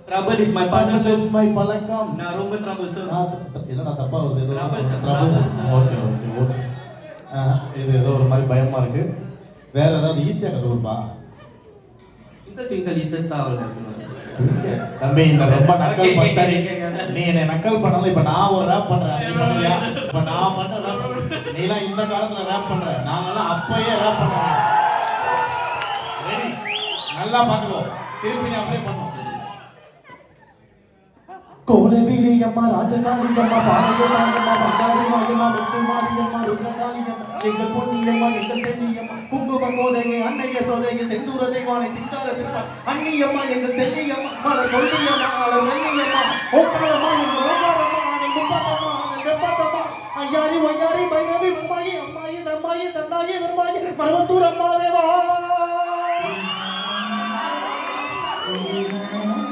Trouble is my partner. Trouble is my பழக்கம். நான் ரொம்ப trouble sir. என்னடா தப்பா வருது ஏதோ. Trouble sir. ஓகே. இது ஏதோ ஒரு மாதிரி பயமா இருக்கு. வேற ஏதாவது ஈஸியா கத்துப்பா. இந்த ட்விங்கிள் little star தம்பி இந்த ரொம்ப நக்கல் பண்ணி நீ என்ன நக்கல் பண்ணல. இப்ப நான் ஒரு ரேப் பண்றேன். நீ பண்ணுவியா? இப்ப நான் பண்ற ரேப் நீ எல்லாம் இந்த காலத்துல ரேப் பண்ற. நாங்கெல்லாம் அப்பயே ரேப் பண்றோம். ரெடி? நல்லா பாத்துக்கோ. திருப்பி நீ அப்ளை பண்ணு. கோலவிலியம்மா ராஜகாளியம்மா பாரதியம்மா பங்காளியம்மா முத்துமாரியம்மா ருத்ரகாளியம்மா எங்கள் பொன்னியம்மா எங்கள் செல்லியம்மா குங்கும கோதையை அன்னைய சோதையை செந்தூர தெய்வானை சிங்கார திருப்பா அன்னியம்மா எங்கள் செல்லியம்மா மலர் கொல்லியம்மா மலர் வெள்ளியம்மா ஓப்பாளம்மா எங்கள் ஓப்பாளம்மா ஆனை முப்பாத்தம்மா ஆனை வெப்பாத்தம்மா ஐயாரி ஒய்யாரி பைரவி அம்மாயி அம்மாயி தம்மாயி தன்னாயி வருமாயி மருவத்தூர் அம்மாவே வா